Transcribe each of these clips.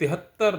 73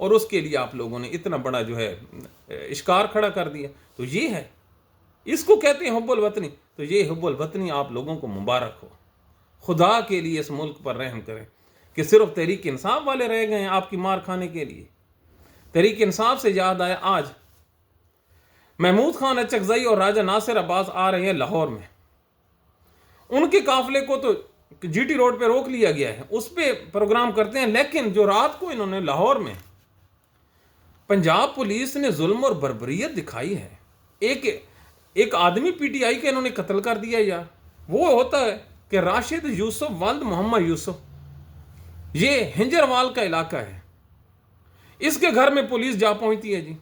اور اس کے لیے آپ لوگوں نے اتنا بڑا جو ہے اشکار کھڑا کر دیا. تو یہ ہے، اس کو کہتے ہیں حب الوطنی. تو یہ حب الوطنی آپ لوگوں کو مبارک ہو. خدا کے لیے اس ملک پر رحم کریں کہ صرف تحریک انصاف والے رہ گئے ہیں آپ کی مار کھانے کے لیے. تحریک انصاف سے یاد آیا، آج محمود خان اچکزئی اور راجہ ناصر عباس آ رہے ہیں لاہور میں. ان کے قافلے کو تو جی ٹی روڈ پہ روک لیا گیا ہے، اس پہ پروگرام کرتے ہیں. لیکن جو رات کو انہوں نے لاہور میں پنجاب پولیس نے ظلم اور بربریت دکھائی ہے، ایک آدمی پی ٹی آئی کا انہوں نے قتل کر دیا. یار وہ ہوتا ہے کہ راشد یوسف والد محمد یوسف، یہ ہنجروال کا علاقہ ہے، اس کے گھر میں پولیس جا پہنچتی ہے. جی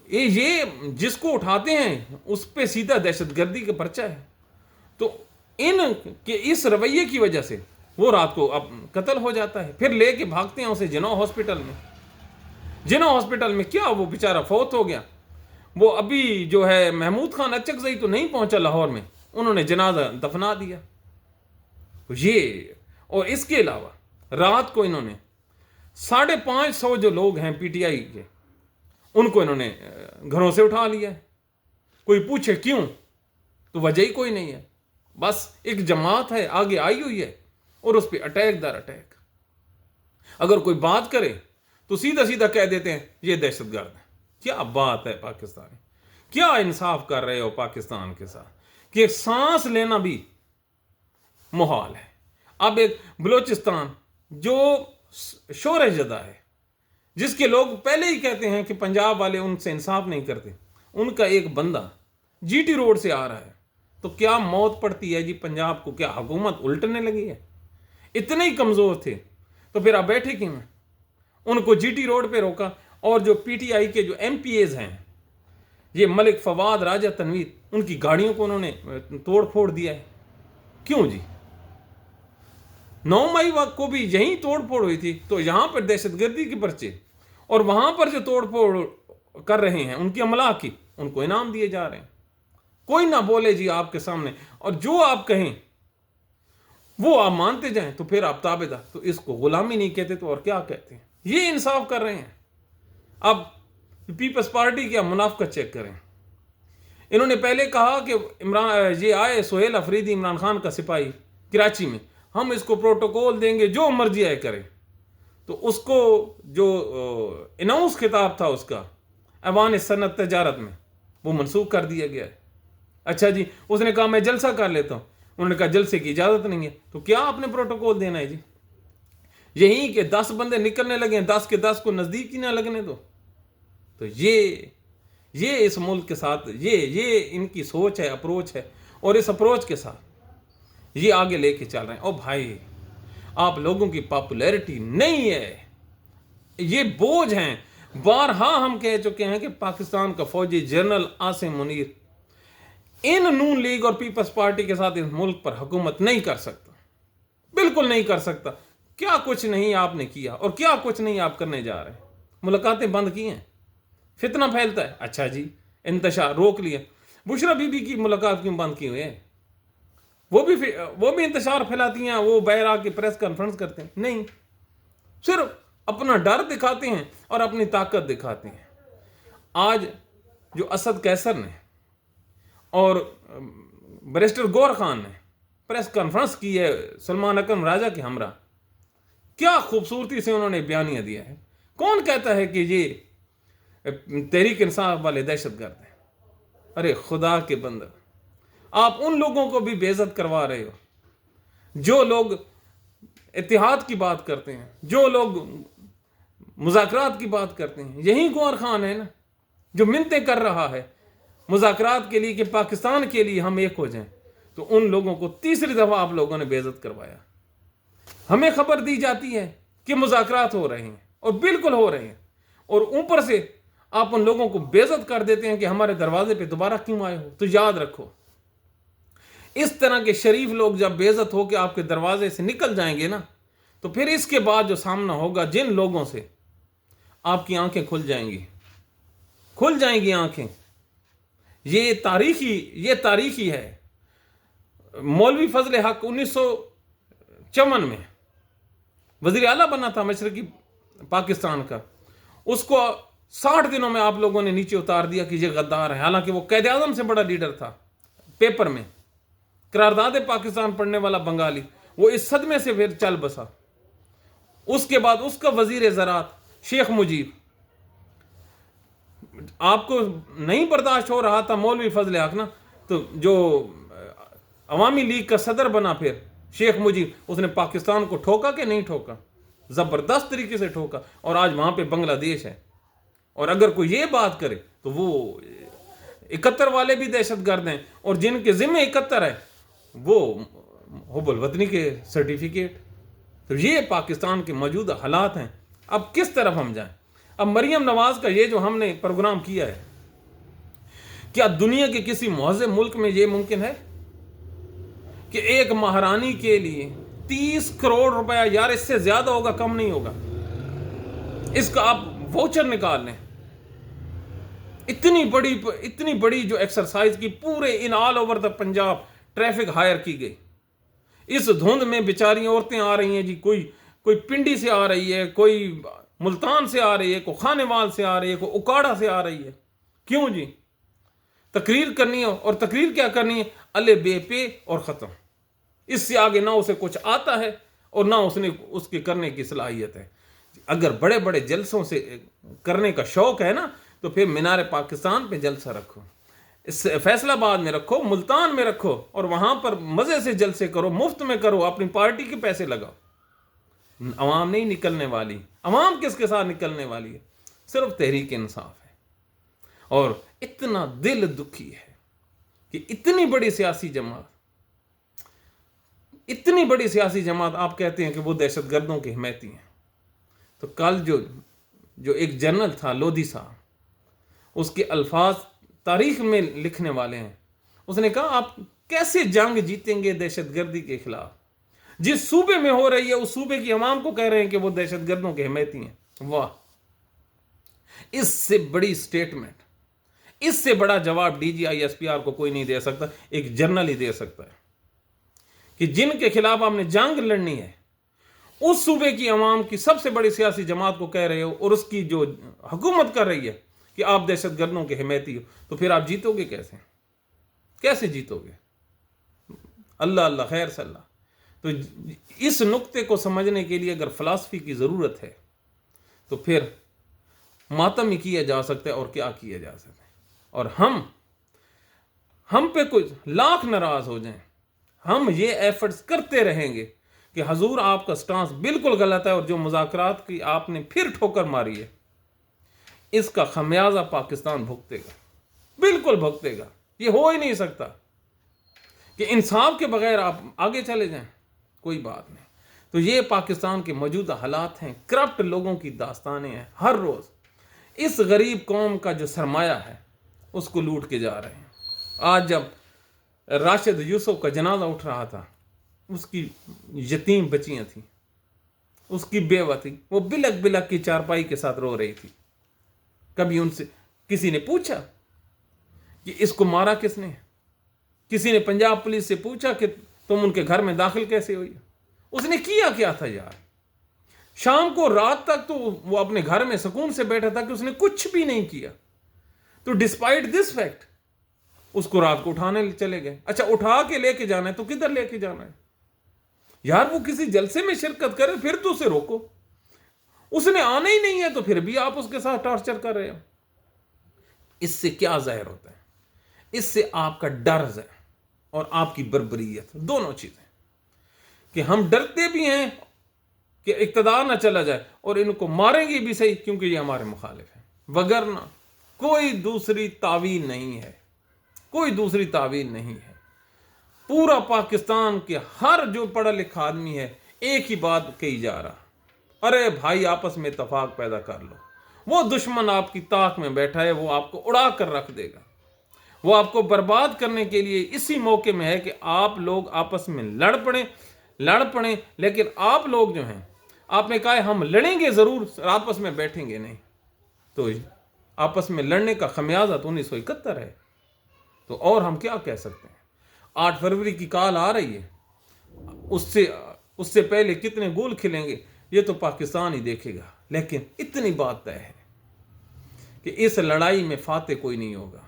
یہ جس کو اٹھاتے ہیں اس پہ سیدھا دہشت گردی کا پرچہ ہے. تو ان کے اس رویے کی وجہ سے وہ رات کو اب قتل ہو جاتا ہے. پھر لے کے بھاگتے ہیں اسے جنو ہاسپٹل میں. جنو ہاسپٹل میں کیا وہ بیچارہ فوت ہو گیا. وہ ابھی جو ہے محمود خان اچکزئی تو نہیں پہنچا لاہور میں، انہوں نے جنازہ دفنا دیا. یہ اور اس کے علاوہ رات کو انہوں نے 550 جو لوگ ہیں پی ٹی آئی کے، ان کو انہوں نے گھروں سے اٹھا لیا ہے. کوئی پوچھے کیوں تو وجہ ہی کوئی نہیں ہے، بس ایک جماعت ہے آگے آئی ہوئی ہے اور اس پہ اٹیک در اٹیک. اگر کوئی بات کرے تو سیدھا سیدھا کہہ دیتے ہیں یہ دہشت گرد ہے. کیا بات ہے پاکستانی، کیا انصاف کر رہے ہو پاکستان کے ساتھ کہ سانس لینا بھی محال ہے. اب ایک بلوچستان جو شورش زدہ ہے، جس کے لوگ پہلے ہی کہتے ہیں کہ پنجاب والے ان سے انصاف نہیں کرتے، ان کا ایک بندہ جی ٹی روڈ سے آ رہا ہے تو کیا موت پڑتی ہے جی پنجاب کو؟ کیا حکومت الٹنے لگی ہے؟ اتنے ہی کمزور تھے تو پھر آپ بیٹھے کیوں ہیں؟ ان کو جی ٹی روڈ پہ روکا. اور جو پی ٹی آئی کے جو ایم پی ایز ہیں، یہ ملک فواد، راجہ تنویر، ان کی گاڑیوں کو انہوں نے توڑ پھوڑ دیا ہے. کیوں جی؟ 9 مئی وقت کو بھی یہیں توڑ پھوڑ ہوئی تھی، تو یہاں پر دہشت گردی کے پرچے، اور وہاں پر جو توڑ پھوڑ کر رہے ہیں ان کی املاک کی، ان کو انعام دیے جا رہے ہیں. کوئی نہ بولے جی آپ کے سامنے، اور جو آپ کہیں وہ آپ مانتے جائیں تو پھر آپ تابع دار. تو اس کو غلامی نہیں کہتے تو اور کیا کہتے ہیں؟ یہ انصاف کر رہے ہیں. اب پیپلز پارٹی کی منافقت چیک کریں. انہوں نے پہلے کہا کہ یہ آئے سہیل افریدی عمران خان کا سپاہی کراچی میں، ہم اس کو پروٹوکول دیں گے جو مرضی آئے کرے. تو اس کو جو اناؤنس خطاب تھا اس کا ایوان صنعت تجارت میں، وہ منسوخ کر دیا گیا ہے. اچھا جی، اس نے کہا میں جلسہ کر لیتا ہوں، انہوں نے کہا جلسے کی اجازت نہیں ہے. تو کیا آپ نے پروٹوکول دینا ہے جی؟ یہی کہ 10 بندے نکلنے لگے ہیں، 10 کے 10 کو نزدیک ہی نہ لگنے دو. تو یہ اس ملک کے ساتھ یہ ان کی سوچ ہے، اپروچ ہے، اور اس اپروچ کے ساتھ یہ آگے لے کے چل رہے ہیں. او بھائی، آپ لوگوں کی پاپولیرٹی نہیں ہے، یہ بوجھ ہیں. بارہا ہم کہہ چکے ہیں کہ پاکستان کا فوجی جنرل عاصم منیر ان نون لیگ اور پیپلز پارٹی کے ساتھ اس ملک پر حکومت نہیں کر سکتا، بالکل نہیں کر سکتا. کیا کچھ نہیں آپ نے کیا اور کیا کچھ نہیں آپ کرنے جا رہے ہیں. ملاقاتیں بند کی ہیں، فتنہ پھیلتا ہے. اچھا جی، انتشار روک لیا. بشرا بی بی کی ملاقات کیوں بند کی ہوئی ہے؟ وہ بھی انتشار پھیلاتی ہیں، وہ باہر آ کے پریس کانفرنس کرتے ہیں. نہیں، صرف اپنا ڈر دکھاتے ہیں اور اپنی طاقت دکھاتے ہیں. آج جو اسد قیصر نے اور بیرسٹر گور خان نے پریس کانفرنس کی ہے سلمان اکرم راجہ کے ہمراہ، کیا خوبصورتی سے انہوں نے بیانیہ دیا ہے. کون کہتا ہے کہ یہ تحریک انصاف والے دہشت گرد ہیں؟ ارے خدا کے بندہ، آپ ان لوگوں کو بھی بے عزت کروا رہے ہو جو لوگ اتحاد کی بات کرتے ہیں، جو لوگ مذاکرات کی بات کرتے ہیں. یہی گور خان ہے نا جو منتیں کر رہا ہے مذاکرات کے لیے کہ پاکستان کے لیے ہم ایک ہو جائیں. تو ان لوگوں کو تیسری دفعہ آپ لوگوں نے بے عزت کروایا. ہمیں خبر دی جاتی ہے کہ مذاکرات ہو رہے ہیں، اور بالکل ہو رہے ہیں، اور اوپر سے آپ ان لوگوں کو بے عزت کر دیتے ہیں کہ ہمارے دروازے پہ دوبارہ کیوں آئے ہو. تو یاد رکھو، اس طرح کے شریف لوگ جب بے عزت ہو کے آپ کے دروازے سے نکل جائیں گے نا، تو پھر اس کے بعد جو سامنا ہوگا جن لوگوں سے، آپ کی آنکھیں کھل جائیں گی آنکھیں. یہ تاریخی ہے. مولوی فضل حق 1954 میں وزیر اعلیٰ بنا تھا مشرقی پاکستان کا، اس کو 60 دنوں میں آپ لوگوں نے نیچے اتار دیا کہ یہ غدار ہے، حالانکہ وہ قائد اعظم سے بڑا لیڈر تھا۔ پیپر میں قرارداد پاکستان پڑھنے والا بنگالی، وہ اس صدمے سے پھر چل بسا۔ اس کے بعد اس کا وزیر زراعت شیخ مجیب، آپ کو نہیں برداشت ہو رہا تھا مولوی فضل حق نا، تو جو عوامی لیگ کا صدر بنا پھر شیخ مجیب، اس نے پاکستان کو ٹھوکا کہ نہیں ٹھوکا؟ زبردست طریقے سے ٹھوکا، اور آج وہاں پہ بنگلہ دیش ہے۔ اور اگر کوئی یہ بات کرے تو وہ 71 والے بھی دہشت گرد ہیں، اور جن کے ذمہ 71 ہے وہ حب الوطنی کے سرٹیفکیٹ۔ تو یہ پاکستان کے موجودہ حالات ہیں۔ اب کس طرف ہم جائیں؟ اب مریم نواز کا یہ جو ہم نے پروگرام کیا ہے، کیا دنیا کے کسی مہذب ملک میں یہ ممکن ہے کہ ایک مہارانی کے لیے 30 کروڑ روپیہ، یار اس سے زیادہ ہوگا، کم نہیں ہوگا، اس کا آپ ووچر نکال لیں، اتنی بڑی جو ایکسرسائز کی، پورے in all over the Punjab traffic hire کی گئی، اس دھند میں بیچاری عورتیں آ رہی ہیں جی، کوئی پنڈی سے آ رہی ہے، کوئی ملتان سے آ رہی ہے، کوئی خانے وال سے آ رہی ہے، کوئی اکاڑا سے آ رہی ہے۔ کیوں جی؟ تقریر کرنی ہے، اور تقریر کیا کرنی ہے؟ الے بے پے اور ختم۔ اس سے آگے نہ اسے کچھ آتا ہے اور نہ اس کے کرنے کی صلاحیت ہے۔ اگر بڑے بڑے جلسوں سے کرنے کا شوق ہے نا، تو پھر مینار پاکستان پہ جلسہ رکھو، فیصل آباد میں رکھو، ملتان میں رکھو، اور وہاں پر مزے سے جلسے کرو، مفت میں کرو، اپنی پارٹی کے پیسے لگاؤ۔ عوام نہیں نکلنے والی۔ عوام کس کے ساتھ نکلنے والی ہے؟ صرف تحریک انصاف ہے۔ اور اتنا دل دکھی ہے کہ اتنی بڑی سیاسی جماعت آپ کہتے ہیں کہ وہ دہشت گردوں کے حمایتی ہیں۔ تو کل جو ایک جنرل تھا لودھی صاحب، اس کے الفاظ تاریخ میں لکھنے والے ہیں۔ اس نے کہا آپ کیسے جنگ جیتیں گے دہشت گردی کے خلاف؟ جس صوبے میں ہو رہی ہے اس صوبے کی عوام کو کہہ رہے ہیں کہ وہ دہشت گردوں کے حمایتی ہیں۔ واہ! اس سے بڑی سٹیٹمنٹ، اس سے بڑا جواب D G I S P R کو کوئی نہیں دے سکتا، ایک جنرل ہی دے سکتا ہے کہ جن کے خلاف آپ نے جنگ لڑنی ہے، اس صوبے کی عوام کی سب سے بڑی سیاسی جماعت کو کہہ رہے ہو، اور اس کی جو حکومت کر رہی ہے کہ آپ دہشت گردوں کے حمایتی ہو، تو پھر آپ جیتو گے کیسے جیتو گے؟ اللہ اللہ خیر صلی اللہ۔ تو اس نقطے کو سمجھنے کے لیے اگر فلسفی کی ضرورت ہے تو پھر ماتم ہی کیا جا سکتا ہے، اور کیا کیا جا سکتا ہے۔ اور ہم پہ کچھ لاکھ ناراض ہو جائیں، ہم یہ ایفرٹس کرتے رہیں گے کہ حضور آپ کا سٹانس بالکل غلط ہے، اور جو مذاکرات کی آپ نے پھر ٹھوکر ماری ہے، اس کا خمیازہ پاکستان بھگتے گا، بالکل بھگتے گا۔ یہ ہو ہی نہیں سکتا کہ انصاف کے بغیر آپ آگے چلے جائیں، کوئی بات نہیں۔ تو یہ پاکستان کے موجودہ حالات ہیں، کرپٹ لوگوں کی داستانیں ہیں۔ ہر روز اس غریب قوم کا جو سرمایہ ہے اس کو لوٹ کے جا رہے ہیں۔ آج جب راشد یوسف کا جنازہ اٹھ رہا تھا، اس کی یتیم بچیاں تھیں، اس کی بیوہ تھی، وہ بلک بلک کی چارپائی کے ساتھ رو رہی تھی۔ کبھی ان سے کسی نے پوچھا کہ اس کو مارا کس نے؟ کسی نے پنجاب پولیس سے پوچھا کہ تم ان کے گھر میں داخل کیسے ہوئی؟ اس نے کیا تھا یار؟ شام کو رات تک تو وہ اپنے گھر میں سکون سے بیٹھا تھا کہ اس نے کچھ بھی نہیں کیا۔ تو ڈسپائٹ دس فیکٹ اس کو رات کو اٹھانے چلے گئے۔ اچھا، اٹھا کے لے کے جانا ہے تو کدھر لے کے جانا ہے یار؟ وہ کسی جلسے میں شرکت کرے پھر تو اسے روکو۔ اس نے آنا ہی نہیں ہے تو پھر بھی آپ اس کے ساتھ ٹارچر کر رہے ہو۔ اس سے کیا ظاہر ہوتا ہے؟ اس سے آپ کا ڈر ہے اور آپ کی بربریت، دونوں چیزیں، کہ ہم ڈرتے بھی ہیں کہ اقتدار نہ چلا جائے، اور ان کو ماریں گے بھی صحیح کیونکہ یہ ہمارے مخالف ہیں، وگرنہ کوئی دوسری تعویل نہیں ہے، کوئی دوسری تعویل نہیں ہے۔ پورا پاکستان کے ہر جو پڑھا لکھا آدمی ہے ایک ہی بات کہی جا رہا، ارے بھائی آپس میں اتفاق پیدا کر لو۔ وہ دشمن آپ کی طاق میں بیٹھا ہے، وہ آپ کو اڑا کر رکھ دے گا، وہ آپ کو برباد کرنے کے لیے اسی موقع میں ہے کہ آپ لوگ آپس میں لڑ پڑیں، لیکن آپ لوگ جو ہیں، آپ نے کہا ہے ہم لڑیں گے ضرور، آپس میں بیٹھیں گے نہیں۔ تو آپس میں لڑنے کا خمیازہ تو 1971 ہے، تو اور ہم کیا کہہ سکتے ہیں؟ 8 فروری کی کال آ رہی ہے، اس سے پہلے کتنے گول کھلیں گے۔ یہ تو پاکستان ہی دیکھے گا، لیکن اتنی بات طے ہے کہ اس لڑائی میں فاتح کوئی نہیں ہوگا۔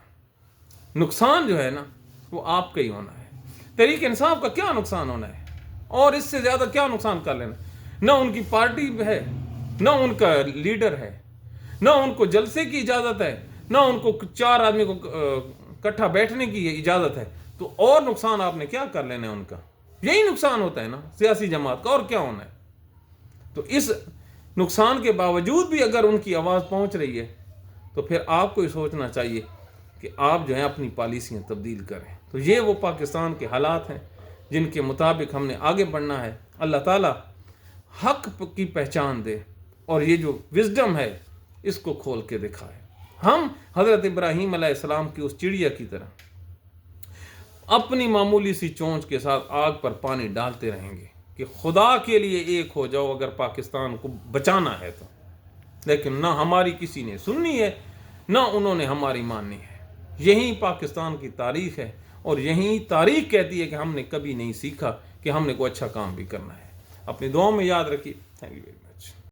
نقصان جو ہے نا وہ آپ کا ہی ہونا ہے۔ تحریک انصاف کا کیا نقصان ہونا ہے، اور اس سے زیادہ کیا نقصان کر لینا؟ نہ ان کی پارٹی ہے، نہ ان کا لیڈر ہے، نہ ان کو جلسے کی اجازت ہے، نہ ان کو 4 آدمی کو اکٹھا بیٹھنے کی اجازت ہے، تو اور نقصان آپ نے کیا کر لینا ہے ان کا؟ یہی نقصان ہوتا ہے نا سیاسی جماعت کا، اور کیا ہونا ہے؟ تو اس نقصان کے باوجود بھی اگر ان کی آواز پہنچ رہی ہے تو پھر آپ کو یہ سوچنا چاہیے کہ آپ جو ہیں اپنی پالیسیاں تبدیل کریں۔ تو یہ وہ پاکستان کے حالات ہیں جن کے مطابق ہم نے آگے بڑھنا ہے۔ اللہ تعالیٰ حق کی پہچان دے اور یہ جو وزڈم ہے اس کو کھول کے دکھائے۔ ہم حضرت ابراہیم علیہ السلام کی اس چڑیا کی طرح اپنی معمولی سی چونچ کے ساتھ آگ پر پانی ڈالتے رہیں گے کہ خدا کے لیے ایک ہو جاؤ اگر پاکستان کو بچانا ہے تو، لیکن نہ ہماری کسی نے سننی ہے، نہ انہوں نے ہماری ماننی ہے۔ یہی پاکستان کی تاریخ ہے، اور یہی تاریخ کہتی ہے کہ ہم نے کبھی نہیں سیکھا کہ ہم نے کوئی اچھا کام بھی کرنا ہے۔ اپنی دعاؤں میں یاد رکھیے۔ Thank you very much.